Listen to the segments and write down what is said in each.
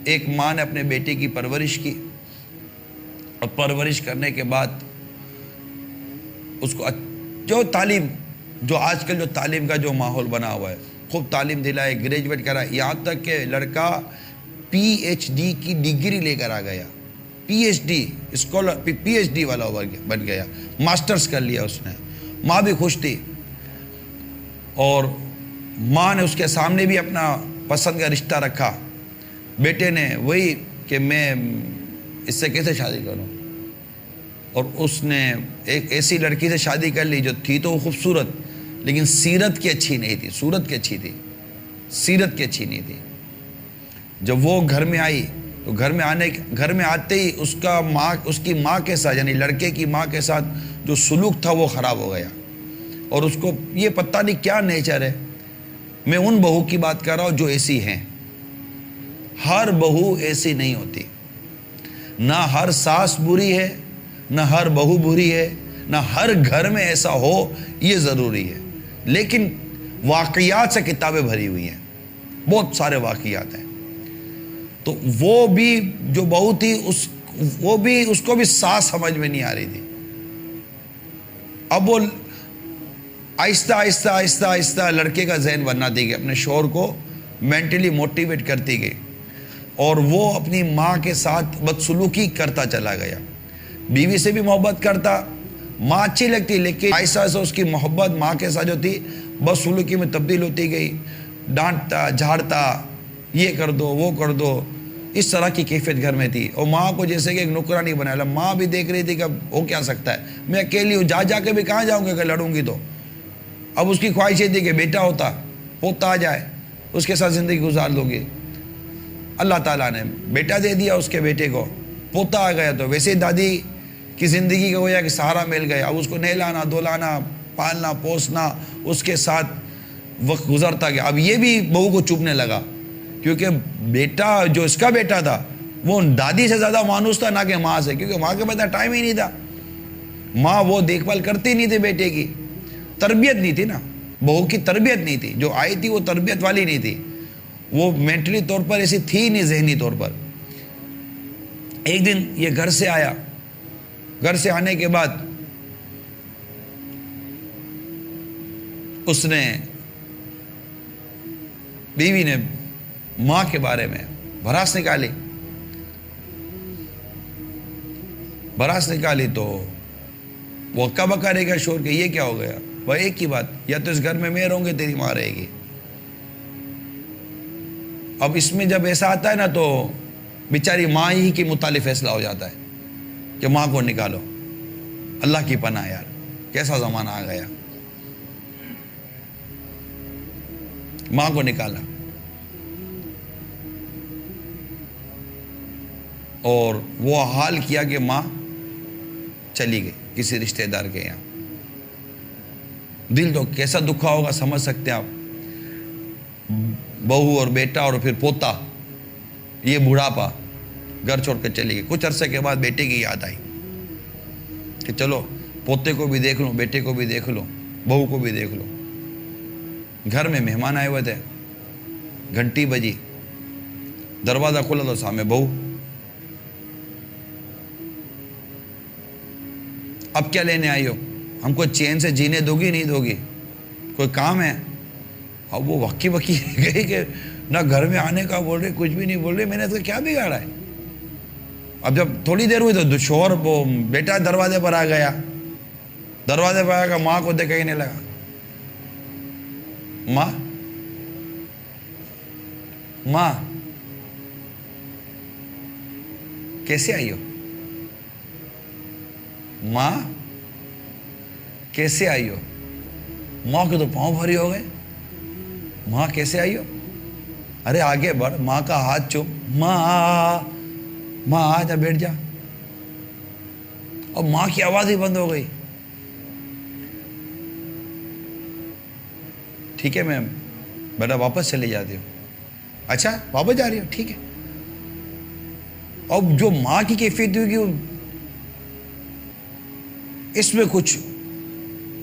एक माँ ने अपने बेटे की परवरिश की और परवरिश करने के बाद उसको जो तालीम, जो आजकल जो तालीम का जो माहौल बना हुआ है, खूब तालीम दिलाए, ग्रेजुएट करा, यहाँ तक के लड़का पीएचडी की डिग्री लेकर आ गया, पीएचडी स्कॉलर, पीएचडी वाला बन गया, मास्टर्स कर लिया उसने। माँ भी खुश थी और माँ ने उसके सामने भी अपना पसंद का रिश्ता रखा। बेटे ने वही कि मैं इससे कैसे शादी करूं, और उसने एक ऐसी लड़की से शादी कर ली जो थी तो खूबसूरत, लेकिन सीरत की अच्छी नहीं थी, सूरत की अच्छी थी, सीरत की अच्छी नहीं थी। जब वो घर में आई तो घर में आते ही उसकी माँ के साथ, यानी लड़के की माँ के साथ जो सुलूक था वो खराब हो गया, और उसको ये पता नहीं क्या नेचर है। मैं उन बहू की बात कर रहा हूं जो ऐसी हैं। हर बहू ऐसी नहीं होती, ना हर सास बुरी है, ना हर बहू बुरी है, ना हर घर में ऐसा हो ये जरूरी है, लेकिन वाकयात से किताबें भरी हुई हैं, बहुत सारे वाकयात हैं। तो वो भी जो बहू थी उसको भी सास समझ में नहीं आ रही थी। अब वो आहिस्ता आहिस्ता आहिस्ता आहिस्ता लड़के का जहन बनाती गई, अपने शौहर को मेंटली मोटिवेट करती गई, और वो अपनी माँ के साथ बदसलूकी करता चला गया। बीवी से भी मोहब्बत करता, माँ अच्छी लगती, लेकिन आहिस्ता आहिस्ता उसकी मोहब्बत माँ के साथ जो थी बदसलूकी में तब्दील होती गई। डांटता, झाड़ता, ये कर दो, वो कर दो, इस तरह की कैफियत घर में थी। और माँ को जैसे कि एक नौकरानी बनाया। माँ भी देख रही थी कि अब हो क्या सकता है, मैं अकेली हूँ, जा के भी कहाँ जाऊँगी अगर लड़ूंगी तो। अब उसकी ख्वाहिश थी कि बेटा होता, पोता आ जाए, उसके साथ ज़िंदगी गुजार लोगी। अल्लाह ताला ने बेटा दे दिया उसके बेटे को, पोता आ गया तो वैसे दादी की ज़िंदगी का गोया कि सहारा मिल गया। अब उसको नहलाना, धुलाना, पालना, पोसना, उसके साथ वक्त गुजरता गया। अब ये भी बहू को चुभने लगा, क्योंकि बेटा जो इसका बेटा था वो दादी से ज़्यादा मानूस था ना कि माँ से, क्योंकि माँ के पास टाइम ही नहीं था। माँ वो देखभाल करती नहीं थी बेटे की, तरबियत नहीं थी ना, बहू की तरबियत नहीं थी। जो आई थी वो तरबियत वाली नहीं थी, वो मेंटली तौर पर ऐसी थी नहीं, जहनी तौर पर। एक दिन ये घर से आया, घर से आने के बाद उसने, बीवी ने माँ के बारे में भड़ास निकाली। भड़ास निकाली तो वो अक्का बक्का रहेगा शोर के, ये क्या हो गया। वह एक ही बात, या तो इस घर में मैं रहूंगी, तेरी माँ रहेगी। अब इसमें जब ऐसा आता है ना तो बेचारी माँ ही के मुतालिक फैसला हो जाता है कि माँ को निकालो। अल्लाह की पनाह यार, कैसा जमाना आ गया। माँ को निकाला और वो हाल किया कि माँ चली गई किसी रिश्तेदार के यहाँ। दिल तो कैसा दुखा होगा, समझ सकते हैं आप। बहू और बेटा और फिर पोता, ये बुढ़ापा, घर छोड़ कर चली गई। कुछ अरसे के बाद बेटे की याद आई कि चलो पोते को भी देख लो, बेटे को भी देख लो, बहू को भी देख लो। घर में मेहमान आए हुए थे, घंटी बजी, दरवाजा खोला तो सामने बहू। अब क्या लेने आई हो, हमको चैन से जीने दोगी नहीं दोगी, कोई काम है। अब वो वक्की वक्की गई कि ना घर में आने का बोल रहे, कुछ भी नहीं बोल रहे। मैंने तो क्या बिगाड़ा है। अब जब थोड़ी देर हुई तो शोहर, वो बेटा दरवाजे पर आ गया। दरवाजे पर आकर माँ को देख कहने लगा, माँ माँ कैसे आई हो, माँ कैसे आई हो। माँ के तो पांव भारी हो गए। माँ कैसे आई हो, अरे आगे बढ़, माँ का हाथ चूम, माँ माँ आ जा, बैठ जा। और माँ की आवाज ही बंद हो गई। ठीक है मैं बेटा वापस चली जाती हूँ। अच्छा वापस जा रही हो, ठीक है। अब जो माँ की कैफियत हुई, इसमें कुछ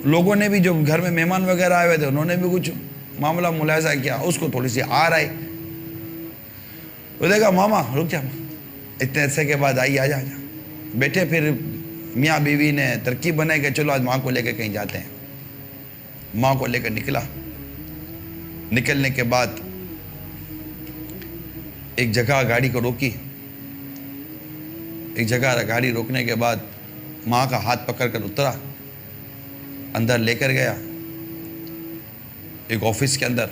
लोगों ने भी, जो घर में मेहमान वगैरह आए हुए थे, उन्होंने भी कुछ मामला मुलाजा किया, उसको थोड़ी सी आर आई। उसने कहा मामा रुक जा, इतने अरसे के बाद आई, आजा आजा बेटे। फिर मियाँ बीवी ने तरकीब बनाई कि चलो आज माँ को लेकर कहीं जाते हैं। माँ को लेकर निकला। निकलने के बाद एक जगह गाड़ी को रोकी। एक जगह गाड़ी रोकने के बाद माँ का हाथ पकड़कर उतरा, अंदर लेकर गया एक ऑफिस के अंदर।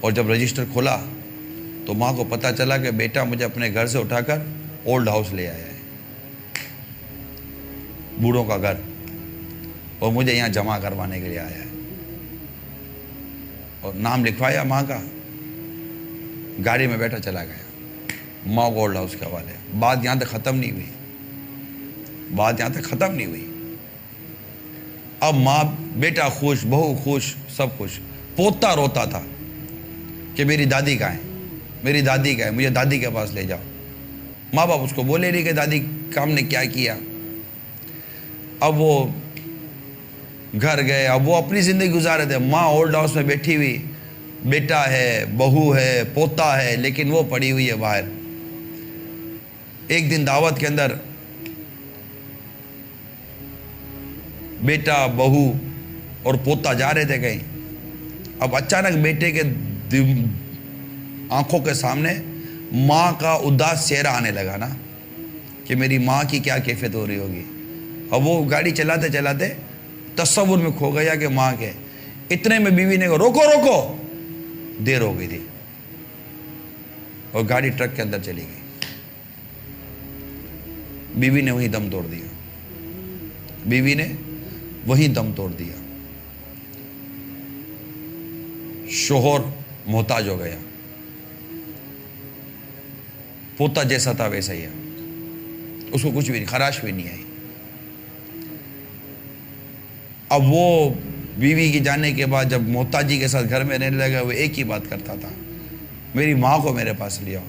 और जब रजिस्टर खोला तो माँ को पता चला कि बेटा मुझे अपने घर से उठाकर ओल्ड हाउस ले आया है, बूढ़ों का घर, और मुझे यहाँ जमा करवाने के लिए आया है। और नाम लिखवाया माँ का, गाड़ी में बैठा चला गया। माँ को ओल्ड हाउस के हवाले। बात यहाँ तक ख़त्म नहीं हुई, बात यहाँ तक ख़त्म नहीं हुई। अब माँ बेटा खुश, बहू खुश, सब खुश। पोता रोता था कि मेरी दादी कहाँ है, मेरी दादी कहाँ है, मुझे दादी के पास ले जाओ। माँ बाप उसको बोले नहीं कि दादी का हमने क्या किया। अब वो घर गए, अब वो अपनी ज़िंदगी गुजार रहे थे। माँ ओल्ड हाउस में बैठी हुई, बेटा है, बहू है, पोता है, लेकिन वो पड़ी हुई है बाहर। एक दिन दावत के अंदर बेटा, बहू और पोता जा रहे थे कहीं। अब अचानक बेटे के आंखों के सामने माँ का उदास चेहरा आने लगा ना, कि मेरी माँ की क्या कैफियत हो रही होगी। अब वो गाड़ी चलाते चलाते तस्वुर में खो गया कि माँ के। इतने में बीवी ने कहा रोको रोको, देर हो गई थी और गाड़ी ट्रक के अंदर चली गई। बीवी ने वहीं दम तोड़ दिया, बीवी ने वहीं दम तोड़ दिया। शोहर मोहताज हो गया, पोता जैसा था वैसा ही है, उसको कुछ भी नहीं, खराश भी नहीं आई। अब वो बीवी के जाने के बाद जब मोहताजी के साथ घर में रहने लगा, वो एक ही बात करता था, मेरी माँ को मेरे पास ले आओ,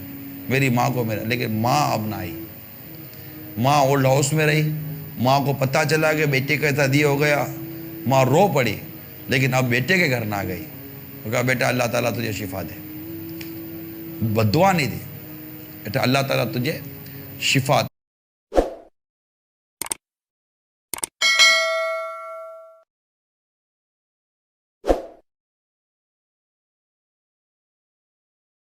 मेरी माँ को मेरा। लेकिन माँ अब ना आई। माँ ओल्ड हाउस में रही। माँ को पता चला कि बेटे का ऐसा दिया हो गया, माँ रो पड़ी, लेकिन अब बेटे के घर ना गई। वो कहा बेटा अल्लाह ताला तुझे शिफा दे, बद्दुआ नहीं दी, बेटा अल्लाह ताला तुझे शिफा